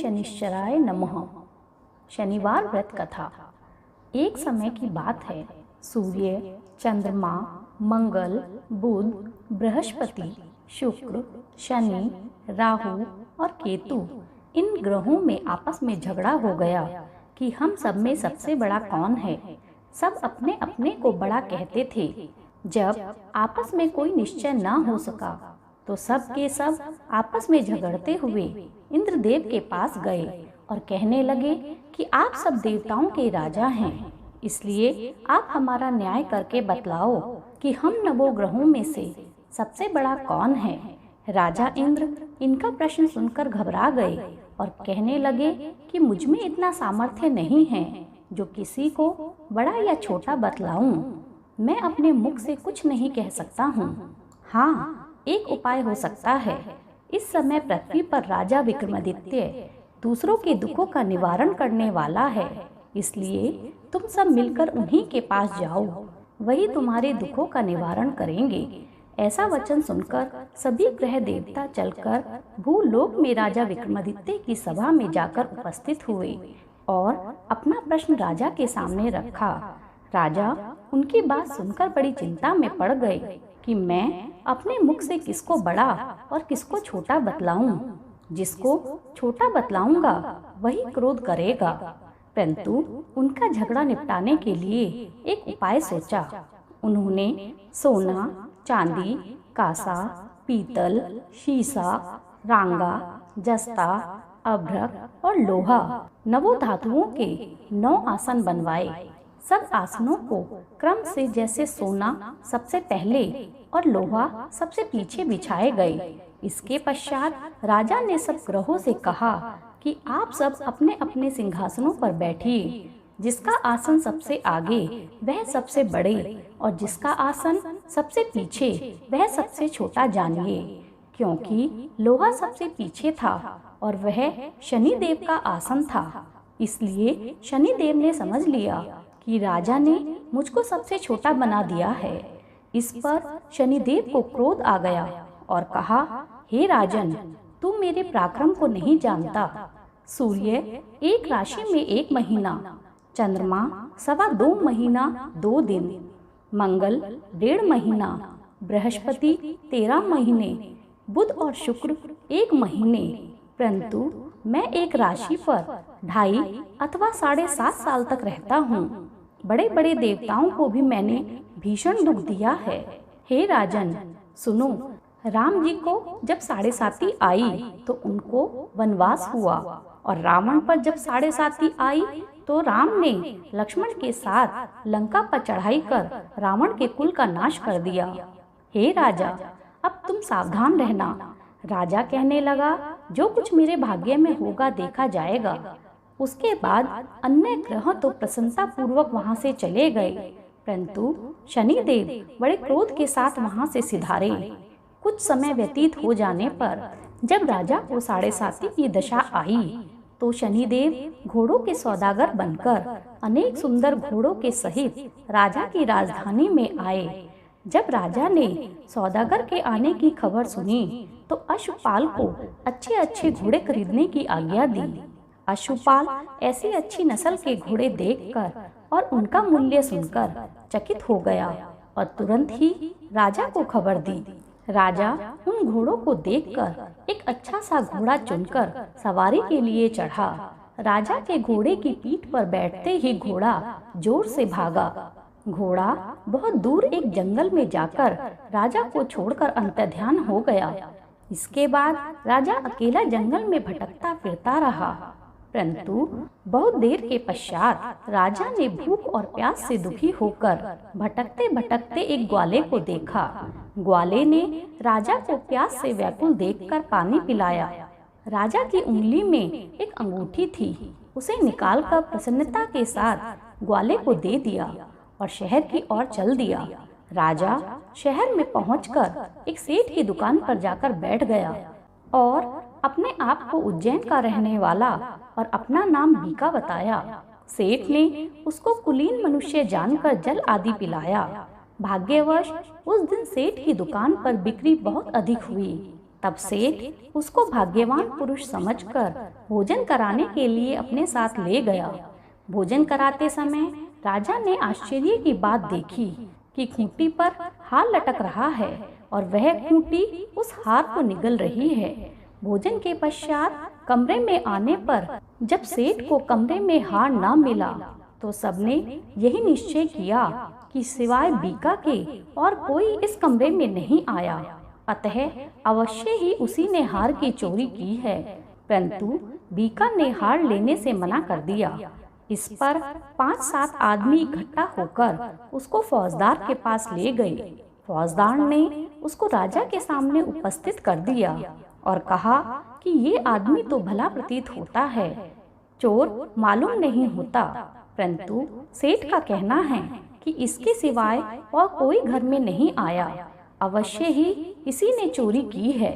शनिश्चराय नमः। शनिवार व्रत कथा। एक समय की बात है। सूर्य, चंद्रमा, मंगल, बुध, बृहस्पति, शुक्र, शनि, राहु और केतु इन ग्रहों में आपस में झगड़ा हो गया कि हम सब में सबसे बड़ा कौन है। सब अपने अपने को बड़ा कहते थे। जब आपस में कोई निश्चय न हो सका तो सब के सब आपस में झगड़ते हुए इंद्रदेव के पास गए और कहने लगे कि आप सब देवताओं के राजा हैं, इसलिए आप हमारा न्याय करके बतलाओ कि हम नवों ग्रहों में से सबसे बड़ा कौन है। राजा इंद्र इनका प्रश्न सुनकर घबरा गए और कहने लगे कि मुझ में इतना सामर्थ्य नहीं है जो किसी को बड़ा या छोटा बतलाऊं। मैं अपने मुख से कुछ नहीं कह सकता हूँ। हाँ, एक उपाय हो सकता है। इस समय पृथ्वी पर राजा विक्रमादित्य दूसरों के दुखों का निवारण करने वाला है, इसलिए तुम सब मिलकर उन्हीं के पास जाओ, वही तुम्हारे दुखों का निवारण करेंगे। ऐसा वचन सुनकर सभी ग्रह देवता चलकर भूलोक में राजा विक्रमादित्य की सभा में जाकर उपस्थित हुए और अपना प्रश्न राजा के सामने रखा। राजा उनकी बात सुनकर बड़ी चिंता में पड़ गए कि मैं अपने मुख से किसको बड़ा और किसको छोटा बतलाऊं। जिसको छोटा बतलाऊंगा वही क्रोध करेगा। परंतु उनका झगड़ा निपटाने के लिए एक उपाय सोचा। उन्होंने सोना, चांदी, कांसा, पीतल, शीशा, रांगा, जस्ता, अभ्रक और लोहा नवों धातुओं के 9 आसन बनवाए। सब आसनों को क्रम से जैसे सोना सबसे पहले और लोहा सबसे पीछे बिछाए गए। इसके पश्चात राजा ने सब ग्रहों से कहा कि आप सब अपने अपने सिंहासनों पर बैठिए। जिसका आसन सबसे आगे वह सबसे बड़े और जिसका आसन सबसे पीछे वह सबसे छोटा जानिए। क्योंकि लोहा सबसे पीछे था और वह शनिदेव का आसन था, इसलिए शनिदेव ने समझ लिया कि राजा ने मुझको सबसे छोटा बना दिया है। इस पर शनिदेव को क्रोध आ गया और कहा, हे राजन, तू मेरे पराक्रम को नहीं जानता। सूर्य एक राशि में 1 महीना, चंद्रमा 2.25 महीना 2 दिन, मंगल 1.5 महीना, बृहस्पति 13 महीने, बुध और शुक्र 1 महीने। परंतु मैं एक राशि पर 2.5 अथवा 7.5 साल तक रहता हूँ। बड़े बड़े देवताओं को भी मैंने भीषण दुख दिया है। हे राजन, सुनो, राम जी को जब 7.5 आई तो उनको वनवास हुआ और रावण पर जब 7.5 आई तो राम ने लक्ष्मण के साथ लंका पर चढ़ाई कर रावण के कुल का नाश कर दिया। हे राजा, अब तुम सावधान रहना। राजा कहने लगा, जो कुछ मेरे भाग्य में होगा देखा जाएगा। उसके बाद अन्य ग्रह तो प्रसन्नता पूर्वक वहां से चले गए, परंतु शनिदेव बड़े क्रोध के साथ वहां से सिधारे। कुछ समय व्यतीत हो जाने पर जब राजा को 7.5 की दशा आई तो शनिदेव घोड़ों के सौदागर बनकर अनेक सुंदर घोड़ों के सहित राजा की राजधानी में आए। जब राजा ने सौदागर के आने की खबर सुनी तो अश्वपाल को अच्छे अच्छे घोड़े खरीदने की आज्ञा दी। अश्वपाल ऐसी अच्छी नस्ल के घोड़े देखकर और उनका मूल्य सुनकर चकित हो गया और तुरंत ही राजा को खबर दी। राजा उन घोड़ों को देखकर एक अच्छा सा घोड़ा चुनकर सवारी के लिए चढ़ा। राजा के घोड़े की पीठ पर बैठते ही घोड़ा जोर से भागा। घोड़ा बहुत दूर एक जंगल में जाकर राजा को छोड़कर अंतर्ध्यान हो गया। इसके बाद राजा अकेला जंगल में भटकता फिरता रहा। परंतु बहुत देर के पश्चात राजा ने भूख और प्यास से दुखी होकर भटकते भटकते एक ग्वाले को देखा। ग्वाले ने राजा को प्यास से व्याकुल देखकर पानी पिलाया। राजा की उंगली में एक अंगूठी थी, उसे निकालकर प्रसन्नता के साथ ग्वाले को दे दिया और शहर की ओर चल दिया। राजा शहर में पहुंचकर एक सेठ की दुकान पर जाकर बैठ गया और अपने आप को उज्जैन का रहने वाला और अपना नाम बीका बताया। सेठ ने उसको कुलीन मनुष्य जानकर जल आदि पिलाया। भाग्यवश उस दिन सेठ की दुकान पर बिक्री बहुत अधिक हुई। तब सेठ उसको भाग्यवान पुरुष समझकर भोजन कराने के लिए अपने साथ ले गया। भोजन कराते समय राजा ने आश्चर्य की बात देखी कि खूंटी पर हार लटक रहा है और वह खूंटी उस हार को निगल रही है। भोजन के पश्चात कमरे में आने पर जब सेठ को कमरे में हार न मिला तो सबने यही निश्चय किया कि सिवाय बीका के और कोई इस कमरे में नहीं आया, अतः अवश्य ही उसी ने हार की चोरी की है। परंतु बीका ने हार लेने से मना कर दिया। इस पर 5-7 आदमी इकट्ठा होकर उसको फौजदार के पास ले गए। फौजदार ने उसको राजा के सामने उपस्थित कर दिया और कहा कि ये आदमी तो भला प्रतीत होता है, चोर मालूम नहीं होता, परंतु सेठ का कहना है कि इसके सिवाय और कोई घर में नहीं आया, अवश्य ही इसी ने चोरी की है।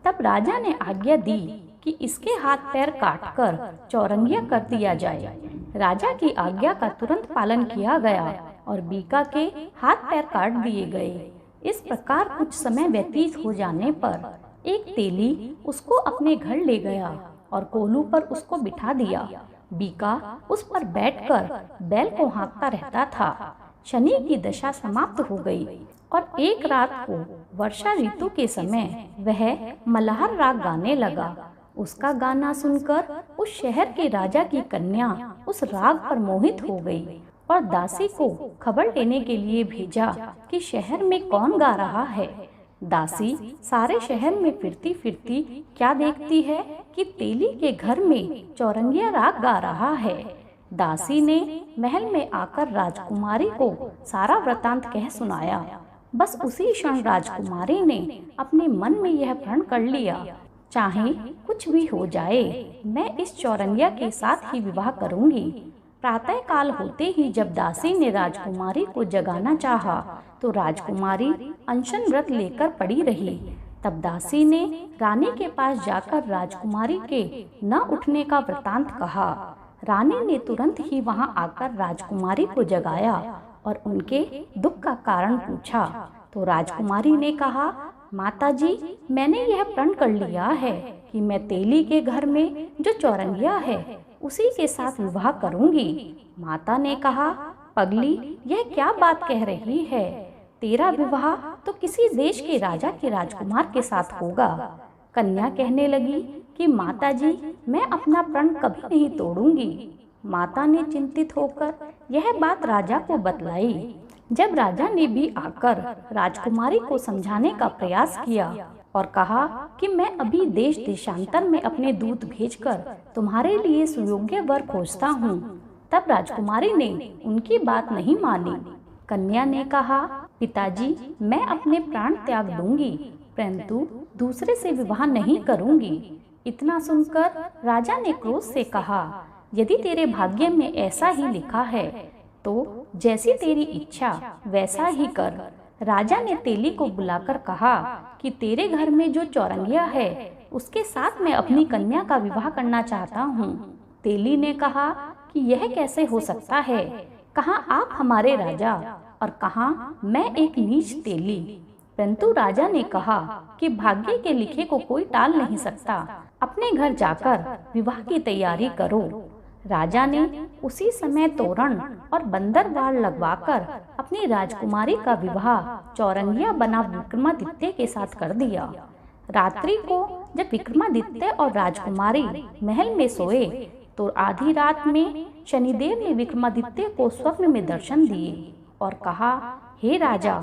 तब राजा ने आज्ञा दी कि इसके हाथ पैर काटकर चौरंगिया कर दिया जाए। राजा की आज्ञा का तुरंत पालन किया गया और बीका के हाथ पैर काट दिए गए। इस प्रकार कुछ समय व्यतीत हो जाने पर एक तेली उसको अपने घर ले गया और कोलू पर उसको बिठा दिया। बीका उस पर बैठकर बैल को हाँकता रहता था। शनि की दशा समाप्त हो गई और एक रात को वर्षा ऋतु के समय वह मल्हार राग गाने लगा। उसका गाना सुनकर उस शहर के राजा की कन्या उस राग पर मोहित हो गई और दासी को खबर देने के लिए भेजा कि शहर में कौन गा रहा है। दासी सारे शहर में फिरती फिरती क्या देखती है कि तेली के घर में चौरंगिया राग गा रहा है। दासी ने महल में आकर राजकुमारी को सारा वृतांत कह सुनाया। बस उसी क्षण राजकुमारी ने अपने मन में यह प्रण कर लिया, चाहे कुछ भी हो जाए, मैं इस चौरंगिया के साथ ही विवाह करूंगी। प्रातः काल होते ही जब दासी ने राजकुमारी को जगाना चाहा तो राजकुमारी अनशन व्रत लेकर पड़ी रही। तब दासी ने रानी के पास जाकर राजकुमारी के न उठने का वृतांत कहा। रानी ने तुरंत ही वहां आकर राजकुमारी को जगाया और उनके दुख का कारण पूछा। तो राजकुमारी ने कहा, माताजी, मैंने यह प्रण कर लिया है कि मैं तेली के घर में जो चौरंगिया है उसी के साथ विवाह करूंगी। माता ने कहा, पगली, यह क्या बात कह रही है? तेरा विवाह तो किसी देश के राजा के राजकुमार के साथ होगा। कन्या कहने लगी कि माताजी, मैं अपना प्रण कभी नहीं तोड़ूंगी। माता ने चिंतित होकर यह बात राजा को बतलाई। जब राजा ने भी आकर राजकुमारी को समझाने का प्रयास किया और कहा कि मैं अभी देश देशांतर में अपने दूत भेजकर तुम्हारे लिए सुयोग्य वर खोजता हूँ, तब राजकुमारी ने उनकी बात नहीं मानी। कन्या ने कहा, पिताजी, मैं अपने प्राण त्याग दूंगी, परंतु दूसरे से विवाह नहीं करूंगी। इतना सुनकर राजा ने क्रोध से कहा, यदि तेरे भाग्य में ऐसा ही लिखा है तो जैसी तेरी इच्छा वैसा ही कर। राजा ने तेली को बुलाकर कहा कि तेरे घर में जो चौरंगिया है उसके साथ मैं अपनी कन्या का विवाह करना चाहता हूँ। तेली ने कहा कि यह कैसे हो सकता है? कहाँ आप हमारे राजा और कहाँ मैं एक नीच तेली। परंतु राजा ने कहा कि भाग्य के लिखे को कोई टाल नहीं सकता, अपने घर जाकर विवाह की तैयारी करो। राजा ने उसी समय तोरण और बंदरवाड़ लगवाकर अपनी राजकुमारी का विवाह चौरंगिया बना विक्रमादित्य के साथ कर दिया। रात्रि को जब विक्रमादित्य और राजकुमारी महल में सोए तो आधी रात में शनिदेव ने विक्रमादित्य को स्वप्न में दर्शन दिए और कहा, हे राजा,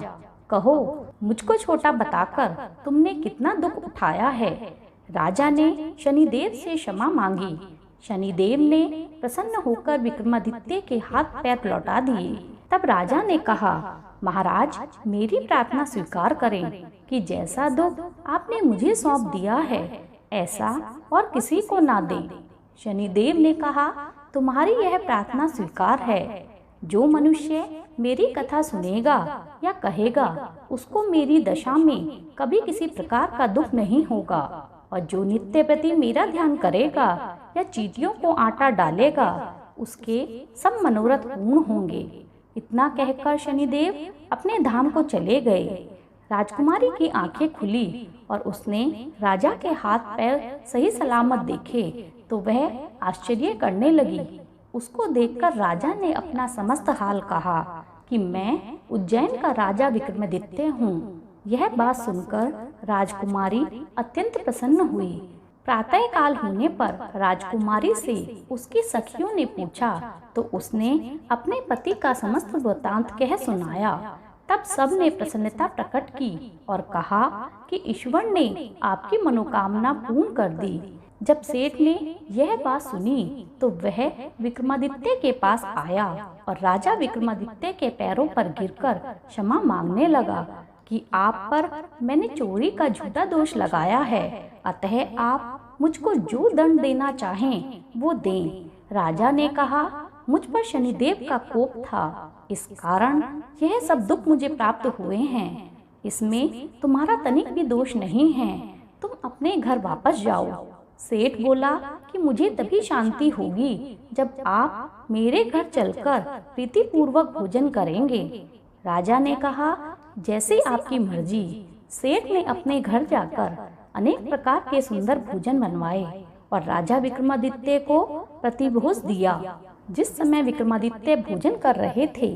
कहो मुझको छोटा बताकर तुमने कितना दुख उठाया है। राजा ने शनिदेव से क्षमा मांगी। शनिदेव ने प्रसन्न होकर विक्रमादित्य के हाथ पैर लौटा दिए। तब राजा ने कहा, महाराज, मेरी प्रार्थना स्वीकार करें कि जैसा दुख आपने मुझे सौंप दिया है ऐसा और किसी को ना दें। शनिदेव ने कहा, तुम्हारी यह प्रार्थना स्वीकार है। जो मनुष्य मेरी कथा सुनेगा या कहेगा उसको मेरी दशा में कभी किसी प्रकार का दुख नहीं होगा, और जो नित्य प्रति मेरा ध्यान करेगा या चींटियों को आटा डालेगा उसके सब मनोरथ पूर्ण होंगे। इतना कहकर शनिदेव अपने धाम को चले गए। राजकुमारी की आंखें खुली और उसने राजा के हाथ पैर सही सलामत देखे तो वह आश्चर्य करने लगी। उसको देखकर राजा ने अपना समस्त हाल कहा कि मैं उज्जैन का राजा विक्रमादित्य हूँ। यह बात सुनकर राजकुमारी अत्यंत प्रसन्न हुई। प्रातः काल होने पर राजकुमारी से उसकी सखियों ने पूछा तो उसने अपने पति का समस्त वृत्तांत कह सुनाया। तब सब ने प्रसन्नता प्रकट की और कहा कि ईश्वर ने आपकी मनोकामना पूर्ण कर दी। जब सेठ ने यह बात सुनी तो वह विक्रमादित्य के पास आया और राजा विक्रमादित्य के पैरों पर गिरकर क्षमा मांगने लगा कि आप पर मैंने चोरी का झूठा दोष लगाया है, अतः आप मुझको जो दंड देना चाहें वो दें। राजा ने कहा, मुझ पर शनिदेव का कोप था, इस कारण यह सब दुख मुझे प्राप्त हुए हैं। इसमें तुम्हारा तनिक भी दोष नहीं है, तुम अपने घर वापस जाओ। सेठ बोला कि मुझे तभी शांति होगी जब आप मेरे घर चलकर प्रीतिपूर्वक भोजन करेंगे। राजा ने कहा, जैसे आपकी मर्जी। सेठ ने अपने घर जाकर अनेक प्रकार के सुंदर भोजन बनवाए और राजा विक्रमादित्य को प्रतिभोज दिया। जिस समय विक्रमादित्य भोजन कर रहे थे,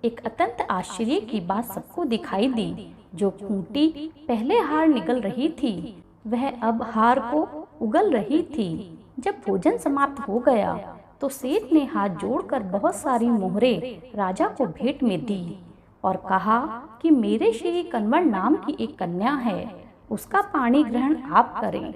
एक अत्यंत आश्चर्य की बात सबको दिखाई दी। जो खूंटी पहले हार निगल रही थी, वह अब हार को उगल रही थी। जब भोजन समाप्त हो गया तो सेठ ने हाथ जोड़कर बहुत सारी मोहरें राजा को भेंट में दी और कहा कि मेरे श्री कंवर नाम की एक कन्या है, उसका पाणी ग्रहण आप करें।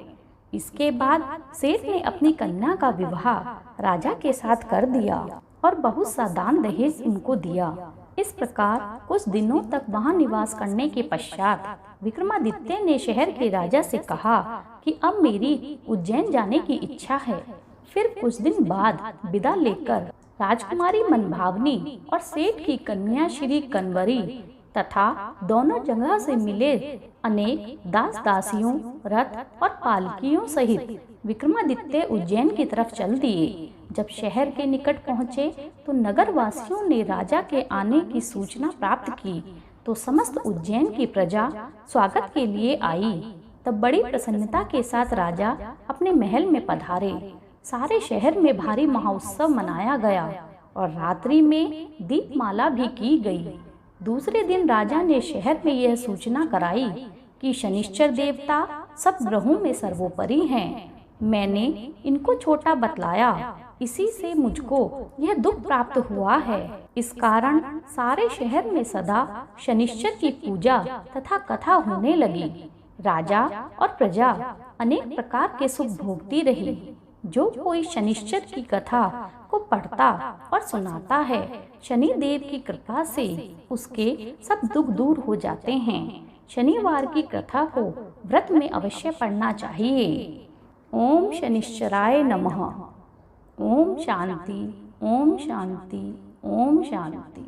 इसके बाद सेठ ने अपनी कन्या का विवाह राजा के साथ कर दिया और बहुत सा दान दहेज उनको दिया। इस प्रकार कुछ दिनों तक वहां निवास करने के पश्चात विक्रमादित्य ने शहर के राजा से कहा कि अब मेरी उज्जैन जाने की इच्छा है। फिर कुछ दिन बाद विदा लेकर राजकुमारी मनभावनी और सेठ की कन्या श्री कनवरी तथा दोनों जगह से मिले अनेक दास दासियों, रथ और पालकियों सहित विक्रमादित्य उज्जैन की तरफ चल दिए। जब शहर के निकट पहुँचे तो नगर वासियों ने राजा के आने की सूचना प्राप्त की तो समस्त उज्जैन की प्रजा स्वागत के लिए आई। तब बड़ी प्रसन्नता के साथ राजा अपने महल में पधारे। सारे शहर में भारी महोत्सव मनाया गया और रात्रि में दीपमाला भी की गई। दूसरे दिन राजा ने शहर में यह सूचना कराई कि शनिश्चर देवता सब ग्रहों में सर्वोपरि हैं। मैंने इनको छोटा बतलाया, इसी से मुझको यह दुख प्राप्त हुआ है। इस कारण सारे शहर में सदा शनिश्चर की पूजा तथा कथा होने लगी। राजा और प्रजा अनेक प्रकार के सुख भोगती रही। जो कोई शनिश्चर की कथा को पढ़ता और सुनाता है, शनि देव की कृपा से उसके सब दुख दूर हो जाते हैं। शनिवार की कथा को व्रत में अवश्य पढ़ना चाहिए। ओम शनिश्चराय नमः। ओम शांति, ओम शांति, ओम शांति।